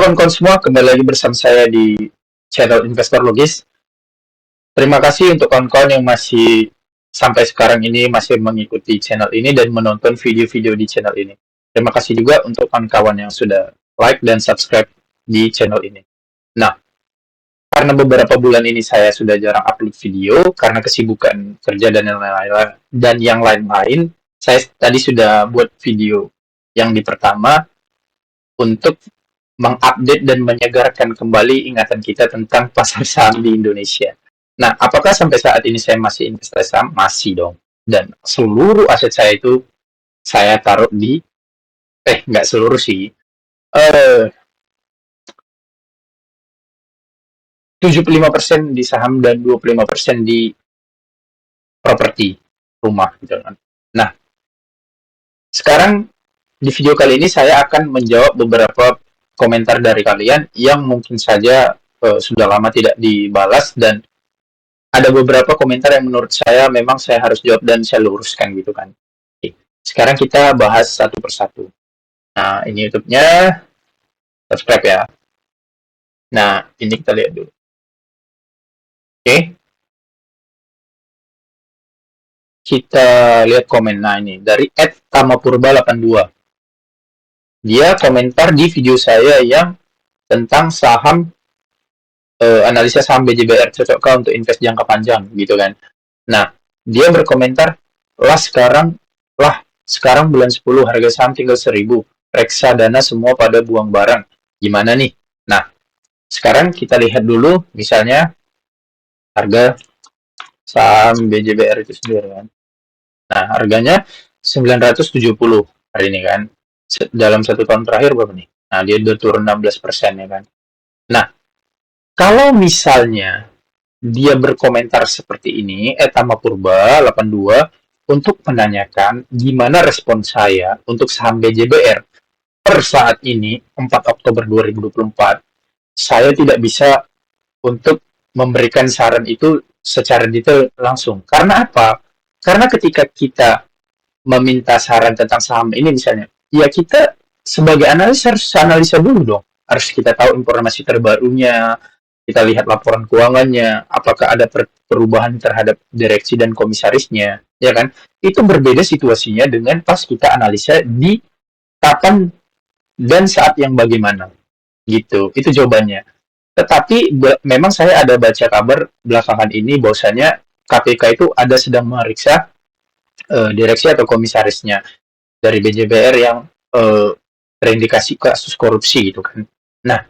kawan-kawan semua, kembali lagi bersama saya di channel Investor Logis. Terima kasih untuk kawan-kawan yang masih sampai sekarang ini masih mengikuti channel ini dan menonton video-video di channel ini. Terima kasih juga untuk kawan-kawan yang sudah like dan subscribe di channel ini. Nah, karena beberapa bulan ini saya sudah jarang upload video karena kesibukan kerja dan yang lain-lain, saya tadi sudah buat video yang di pertama untuk mengupdate dan menyegarkan kembali ingatan kita tentang pasar saham di Indonesia. Nah, apakah sampai saat ini saya masih investasi saham? Masih dong. Dan seluruh aset saya itu saya taruh di, nggak seluruh sih, 75% di saham dan 25% di properti rumah gitu kan. Nah, sekarang di video kali ini saya akan menjawab beberapa komentar dari kalian yang mungkin saja sudah lama tidak dibalas, dan ada beberapa komentar yang menurut saya memang saya harus jawab dan saya luruskan gitu kan. Oke. Sekarang kita bahas satu persatu. Nah, ini YouTube-nya, subscribe ya. Nah, ini kita lihat dulu. Oke. Kita lihat komen. Nah, ini dari @tamapurba82. Dia komentar di video saya yang tentang saham, analisa saham BJBR cocokkah untuk invest jangka panjang gitu kan. Nah, dia berkomentar, sekarang bulan 10 harga saham tinggal 1.000, reksadana semua pada buang barang, gimana nih? Nah, sekarang kita lihat dulu misalnya harga saham BJBR itu sendiri kan. Nah, harganya 970 hari ini kan. Dalam 1 tahun terakhir berapa nih? Nah, dia udah turun 16% ya kan. Nah, kalau misalnya dia berkomentar seperti ini, Tamapurba 82, untuk menanyakan gimana respon saya untuk saham BJBR per saat ini, 4 Oktober 2024, saya tidak bisa untuk memberikan saran itu secara detail langsung. Karena apa? Karena ketika kita meminta saran tentang saham ini misalnya, ya kita sebagai analis harus analisa dulu dong. Harus kita tahu informasi terbarunya, kita lihat laporan keuangannya, apakah ada perubahan terhadap direksi dan komisarisnya, ya kan? Itu berbeda situasinya dengan pas kita analisa di kapan dan saat yang bagaimana, gitu. Itu jawabannya. Tetapi memang saya ada baca kabar belakangan ini bahwasanya KPK itu ada sedang memeriksa direksi atau komisarisnya dari BJBR yang terindikasi kasus korupsi gitu kan. Nah,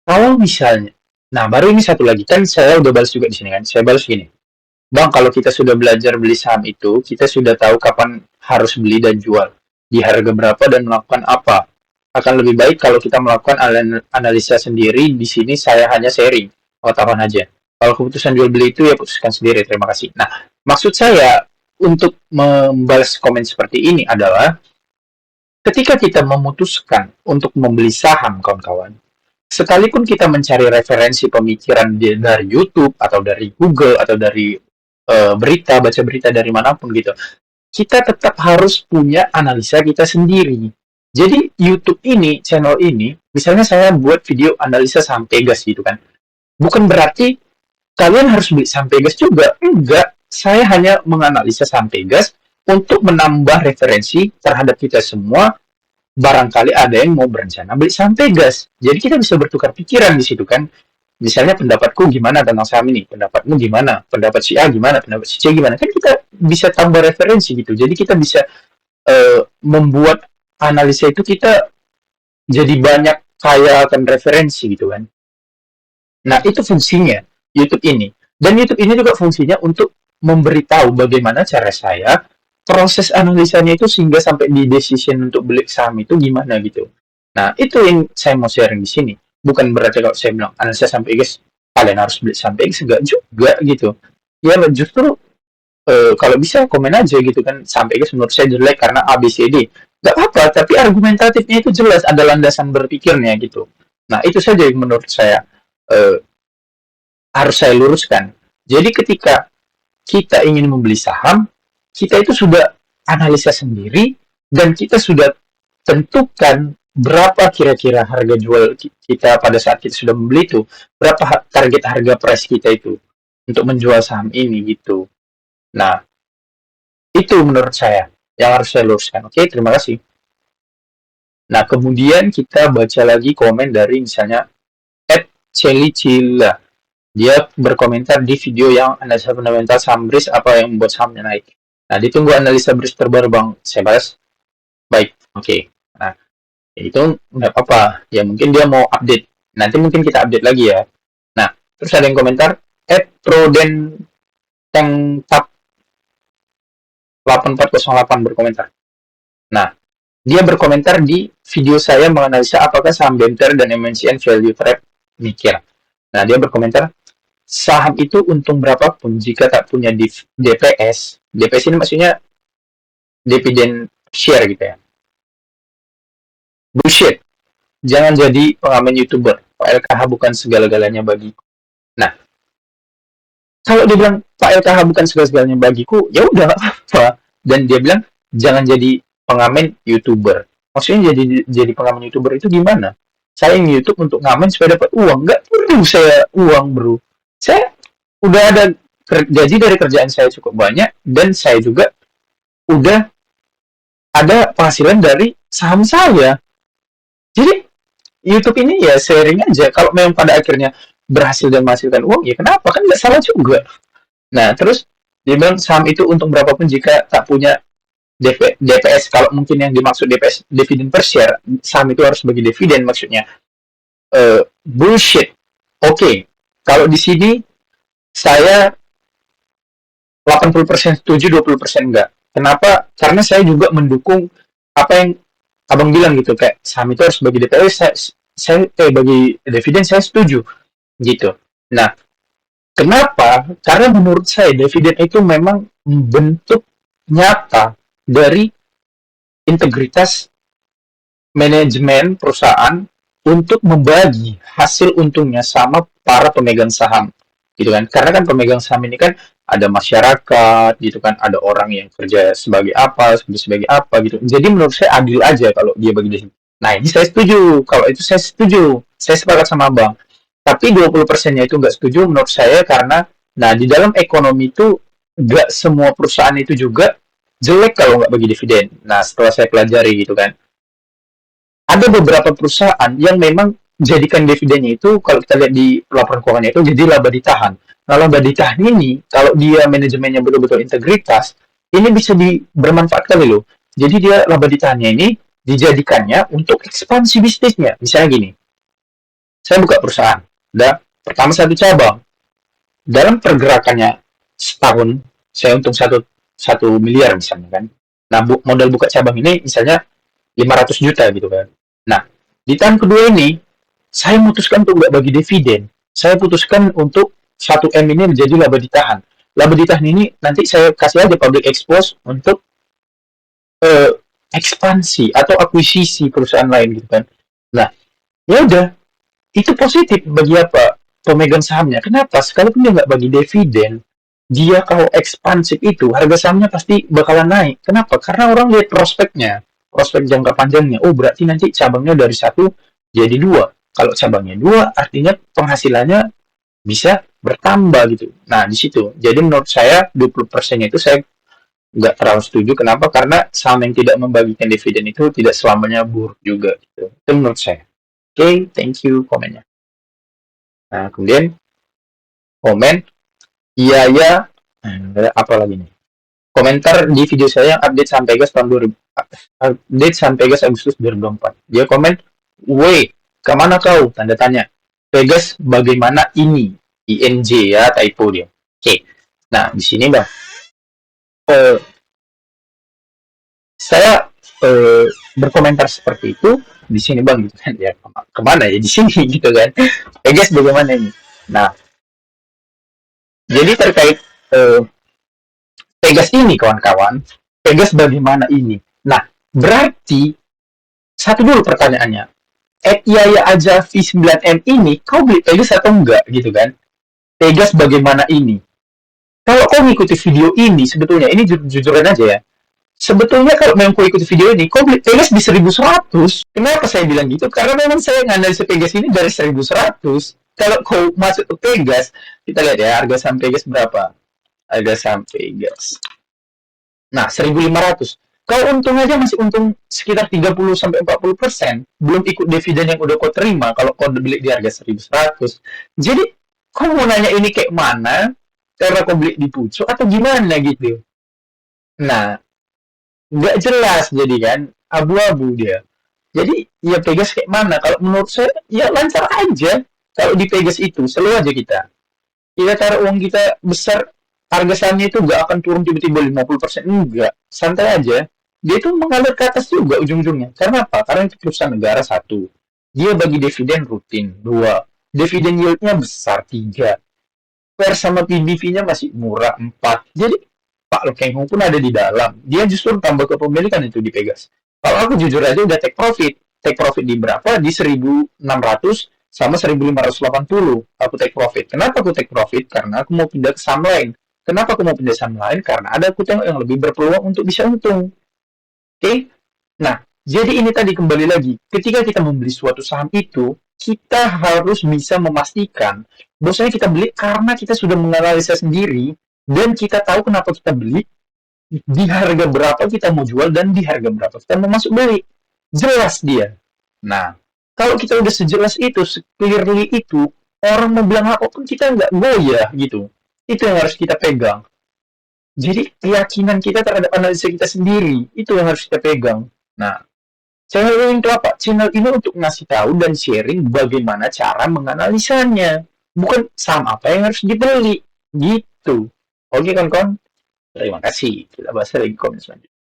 kalau misalnya, nah baru ini satu lagi kan saya udah balas juga di sini kan. Saya balas gini, Bang, kalau kita sudah belajar beli saham itu, kita sudah tahu kapan harus beli dan jual, di harga berapa dan melakukan apa. Akan lebih baik kalau kita melakukan analisa sendiri. Di sini saya hanya sharing, pengetahuan aja. Kalau keputusan jual beli itu ya putuskan sendiri. Terima kasih. Nah, maksud saya untuk membalas komen seperti ini adalah ketika kita memutuskan untuk membeli saham, kawan-kawan, sekalipun kita mencari referensi pemikiran dari YouTube atau dari Google atau dari berita, baca berita dari manapun gitu, kita tetap harus punya analisa kita sendiri. Jadi YouTube ini, channel ini, misalnya saya buat video analisa saham Pegas gitu kan, bukan berarti kalian harus beli saham Pegas juga. Enggak, saya hanya menganalisa saham Pegas untuk menambah referensi terhadap kita semua. Barangkali ada yang mau berencana beli saham Pegas. Jadi kita bisa bertukar pikiran di situ kan. Misalnya pendapatku gimana tentang saham ini, pendapatmu gimana, pendapat si A gimana, pendapat si C gimana. Kan kita bisa tambah referensi gitu. Jadi kita bisa membuat analisa itu kita jadi banyak kaya akan referensi gitu kan. Nah, itu fungsinya YouTube ini. Dan YouTube ini juga fungsinya untuk memberitahu bagaimana cara saya proses analisanya itu sehingga sampai di decision untuk beli saham itu gimana gitu. Nah, itu yang saya mau sharing di sini. Bukan berarti kalau saya bilang analisa sampai guys, kalian harus beli sampai guys, enggak juga gitu. Ya justru kalau bisa komen aja gitu kan, sampai guys menurut saya jelek karena ABCD. Enggak apa-apa, tapi argumentatifnya itu jelas, ada landasan berpikirnya gitu. Nah, itu saja yang menurut saya harus saya luruskan. Jadi ketika kita ingin membeli saham, kita itu sudah analisa sendiri dan kita sudah tentukan berapa kira-kira harga jual kita pada saat kita sudah membeli itu, berapa target harga price kita itu untuk menjual saham ini gitu. Nah, itu menurut saya yang harus saya luruskan. Oke, terima kasih. Nah, kemudian kita baca lagi komen dari misalnya @celicila. Dia berkomentar di video yang analisa fundamental saham BRIS apa yang membuat sahamnya naik. Nah, ditunggu analisa BRIS terbaru, Bang. Saya balas. Baik, oke. Nah, itu nggak apa-apa. Ya, mungkin dia mau update. Nanti mungkin kita update lagi ya. Nah, terus ada yang komentar, Proden Tengtap 8408 berkomentar. Nah, dia berkomentar di video saya menganalisa apakah saham BMTR dan MNCN value trap mikir. Nah, dia berkomentar, saham itu untung berapapun jika tak punya DPS. DPS ini maksudnya dividen share gitu ya. Bullshit. Jangan jadi pengamen YouTuber. Pak LKH bukan segala-galanya bagiku. Nah, kalau dia bilang Pak LKH bukan segala-galanya bagiku, ya udah apa. Dan dia bilang jangan jadi pengamen YouTuber. Maksudnya jadi pengamen YouTuber itu gimana? Saya YouTube untuk ngamen supaya dapat uang. Nggak perlu saya uang, bro. Saya udah ada gaji dari kerjaan saya cukup banyak, dan saya juga udah ada penghasilan dari saham saya. Jadi YouTube ini ya sharing aja. Kalau memang pada akhirnya berhasil dan menghasilkan uang, ya kenapa? Kan nggak salah juga. Nah, terus dia bilang saham itu untung berapapun jika tak punya DPS. Kalau mungkin yang dimaksud DPS, dividen per share, saham itu harus bagi dividen maksudnya. Bullshit. Oke. Kalau di sini saya 80% setuju, 20% enggak. Kenapa? Karena saya juga mendukung apa yang abang bilang gitu, kayak saham itu harus bagi DPS, saya bagi dividen saya setuju gitu. Nah, kenapa? Karena menurut saya dividen itu memang bentuk nyata dari integritas manajemen perusahaan untuk membagi hasil untungnya sama para pemegang saham gitu kan. Karena kan pemegang saham ini kan ada masyarakat gitu kan, ada orang yang kerja sebagai apa, sebagai apa gitu. Jadi menurut saya adil aja kalau dia bagi dividen. Nah, ini saya setuju. Kalau itu saya setuju. Saya sepakat sama Bang. Tapi 20%-nya itu nggak setuju menurut saya karena nah di dalam ekonomi itu nggak semua perusahaan itu juga jelek kalau nggak bagi dividen. Nah, setelah saya pelajari gitu kan, ada beberapa perusahaan yang memang jadikan dividennya itu kalau kita lihat di laporan keuangannya itu jadi laba ditahan. Nah, laba ditahan ini kalau dia manajemennya betul-betul integritas, ini bisa bermanfaat kali loh. Jadi dia laba ditahannya ini dijadikannya untuk ekspansi bisnisnya. Misalnya gini, saya buka perusahaan, dan pertama satu cabang. Dalam pergerakannya setahun, saya untung satu miliar misalnya kan. Nah, modal buka cabang ini misalnya 500 juta gitu kan. Nah, di tahun kedua ini, saya memutuskan untuk nggak bagi dividen. Saya putuskan untuk 1M ini menjadi laba ditahan. Laba ditahan ini nanti saya kasih aja public expose untuk eh, ekspansi atau akuisisi perusahaan lain gitu kan. Nah, ya udah, itu positif bagi apa? Pemegang sahamnya. Kenapa? Sekalipun dia nggak bagi dividen, dia kalau ekspansif itu, harga sahamnya pasti bakalan naik. Kenapa? Karena orang lihat prospeknya, prospek jangka panjangnya. Oh, berarti nanti cabangnya dari satu jadi dua. Kalau cabangnya dua, artinya penghasilannya bisa bertambah gitu. Nah, di situ. Jadi menurut saya 20%-nya itu saya nggak terlalu setuju. Kenapa? Karena saham yang tidak membagikan dividen itu tidak selamanya buruk juga. Gitu. Itu menurut saya. Oke, okay, thank you komennya. Nah, kemudian komen, iya ya, apa lagi nih? Komentar di video saya yang update sampai gas tahun 2000, update sampai gas Agustus 2024. Dia komen, woi, kemana kau? Tanda tanya. Vegas bagaimana ini? INJ ya, typo dia. Oke, nah di sini bang, saya berkomentar seperti itu di sini bang gitu kan ya, kemana ya di sini gitu kan. Vegas bagaimana ini? Nah, jadi terkait Vegas ini kawan-kawan, Vegas bagaimana ini? Nah, berarti satu dulu pertanyaannya. Yaya aja V9M ini, kau beli Vegas atau enggak gitu kan? Vegas bagaimana ini? Kalau kau ngikuti video ini, sebetulnya ini jujuran aja ya. Sebetulnya kalau memang kau ikut video ini, kau beli Pegas di 1100. Kenapa saya bilang gitu? Karena memang saya nganalisa Pegas ini dari 1100. Kalau kau masuk ke Pegas, kita lihat ya harga saham Pegas berapa. Harga saham Pegas. Nah, 1.500. Kau untung aja masih untung sekitar 30-40%. Belum ikut dividen yang udah kau terima kalau kau beli di harga 1.100. Jadi, kau mau nanya ini kayak mana? Karena kau beli di pucuk atau gimana gitu? Nah, nggak jelas jadi kan. Abu-abu dia. Jadi, ya Pegas kayak mana? Kalau menurut saya, ya lancar aja. Kalau di Pegas itu, selalu aja kita taruh uang kita besar, harga sahamnya itu nggak akan turun tiba-tiba 50%. Enggak, santai aja. Dia itu mengalir ke atas juga ujung-ujungnya. Karena apa? Karena itu perusahaan negara, satu. Dia bagi dividen rutin, dua. Dividen yieldnya besar, tiga. Per sama PBV-nya masih murah, empat. Jadi, Pak Lokeng Hong pun ada di dalam. Dia justru tambah kepemilikan itu di Pegas. Kalau aku jujur aja udah take profit. Take profit di berapa? Di 1.600 sama 1.580 aku take profit. Kenapa aku take profit? Karena aku mau pindah ke saham lain. Kenapa aku mau pindah saham lain? Karena ada aku tengok yang lebih berpeluang untuk bisa untung. Oke? Nah, jadi ini tadi kembali lagi. Ketika kita membeli suatu saham itu, kita harus bisa memastikan bahwasanya kita beli karena kita sudah menganalisa sendiri dan kita tahu kenapa kita beli, di harga berapa kita mau jual, dan di harga berapa kita mau masuk beli. Jelas dia. Nah, kalau kita udah sejelas itu, clearly itu, orang mau bilang apapun kita nggak goyah gitu. Itu yang harus kita pegang. Jadi keyakinan kita terhadap analisa kita sendiri, itu yang harus kita pegang. Nah, channel ini untuk apa? Channel ini untuk ngasih tahu dan sharing bagaimana cara menganalisanya. Bukan saham apa yang harus dibeli. Gitu. Oke, kawan-kawan? Terima kasih. Kita bahas lagi komen selanjutnya.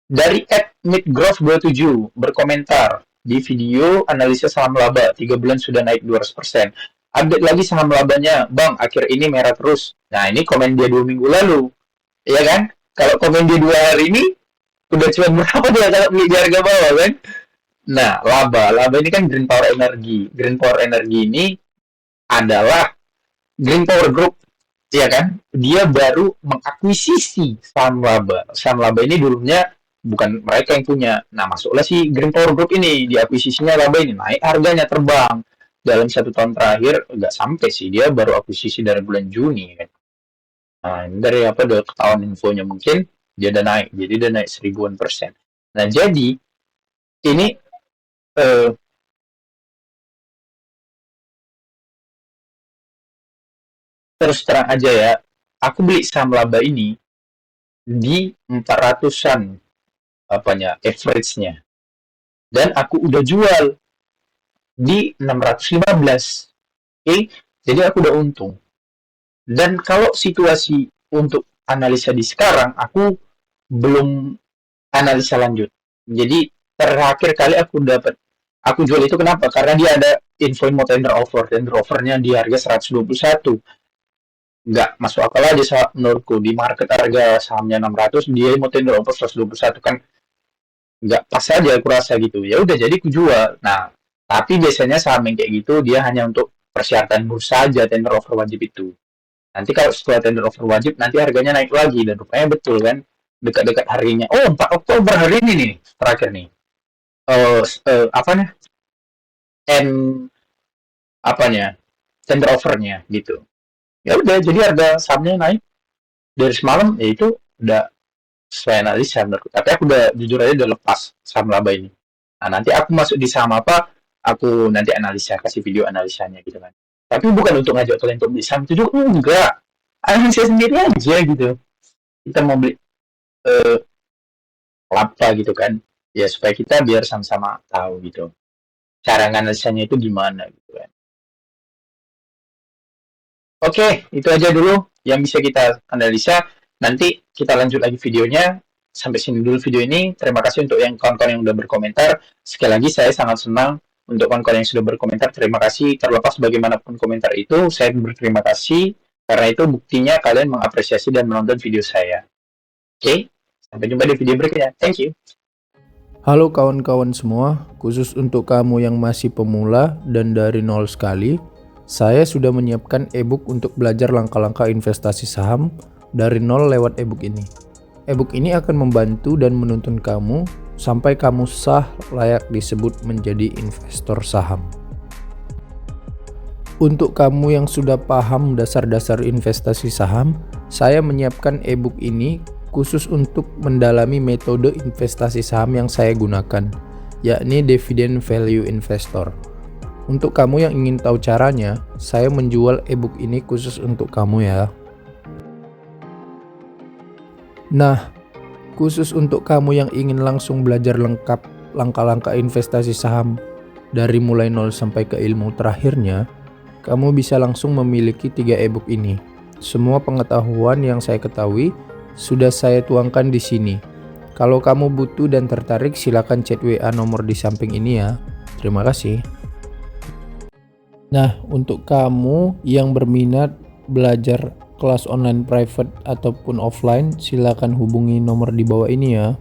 Dari @midgrowth27 berkomentar, di video analisa saham laba 3 bulan sudah naik 200%. Update lagi saham labanya, Bang, akhir ini merah terus. Nah, ini komen dia 2 minggu lalu. Iya kan? Kalau komen dia 2 hari ini, udah cuma berapa dia kalau beli di harga bawah kan? Nah, laba ini kan Green Power Energy. Green Power Energy ini adalah Green Power Group, ya kan? Dia baru mengakuisisi saham laba. Saham laba ini dulunya bukan mereka yang punya. Nah, masuklah si Green Power Group ini, diakuisisinya laba ini, naik harganya terbang. Dalam 1 tahun terakhir, nggak sampai sih, dia baru akuisisi dari bulan Juni kan. Nah, ini dari apa, udah ketahuan infonya mungkin, dia udah naik, jadi dia naik 1000%. Nah, jadi, ini terus terang aja ya, aku beli saham laba ini di 400-an apanya average-nya, dan aku udah jual di 615. Oke, jadi aku udah untung. Dan kalau situasi untuk analisa di sekarang, aku belum analisa lanjut. Jadi terakhir kali aku jual itu kenapa? Karena dia ada info mau tender offer. Tender offernya di harga 121. Nggak masuk akal aja menurutku. Di market harga sahamnya 600, dia mau tender offer 121 kan, nggak pas aja aku rasa gitu. Ya udah, jadi aku jual. Nah, tapi biasanya saham yang kayak gitu dia hanya untuk persyaratan bursa aja, tender offer wajib itu. Nanti kalau setelah tender offer wajib, nanti harganya naik lagi, dan rupanya betul kan, dekat-dekat harinya. Oh, 4 Oktober hari ini nih, terakhir nih. Apa nih? Apanya? Tender offernya gitu. Ya udah, jadi harga sahamnya naik dari semalam, ya itu udah sesuai analisa menurutku. Tapi aku udah jujur aja udah lepas saham laba ini. Nah, nanti aku masuk di saham apa, aku nanti analisa, kasih video analisanya gitu kan. Tapi bukan untuk ngajak kalian untuk beli saham itu juga, enggak. Analisa sendiri aja gitu. Kita mau beli apa gitu kan. Ya supaya kita biar sama-sama tahu gitu. Cara analisanya itu gimana gitu kan. Oke, itu aja dulu yang bisa kita analisa. Nanti kita lanjut lagi videonya. Sampai sini dulu video ini. Terima kasih untuk yang kawan-kawan yang udah berkomentar. Sekali lagi saya sangat senang untuk kawan-kawan yang sudah berkomentar. Terima kasih. Terlepas bagaimanapun komentar itu, saya berterima kasih. Karena itu buktinya kalian mengapresiasi dan menonton video saya. Oke, sampai jumpa di video berikutnya. Thank you. Halo kawan-kawan semua, khusus untuk kamu yang masih pemula dan dari nol sekali, saya sudah menyiapkan e-book untuk belajar langkah-langkah investasi saham dari nol lewat ebook ini. Ebook ini akan membantu dan menuntun kamu sampai kamu sah layak disebut menjadi investor saham. Untuk kamu yang sudah paham dasar-dasar investasi saham, saya menyiapkan ebook ini khusus untuk mendalami metode investasi saham yang saya gunakan, yakni Dividend Value Investor. Untuk kamu yang ingin tahu caranya, saya menjual ebook ini khusus untuk kamu ya. Nah, khusus untuk kamu yang ingin langsung belajar lengkap langkah-langkah investasi saham dari mulai nol sampai ke ilmu terakhirnya, kamu bisa langsung memiliki 3 ebook ini. Semua pengetahuan yang saya ketahui sudah saya tuangkan di sini. Kalau kamu butuh dan tertarik, silakan chat WA nomor di samping ini ya. Terima kasih. Nah, untuk kamu yang berminat belajar kelas online private ataupun offline, silakan hubungi nomor di bawah ini ya.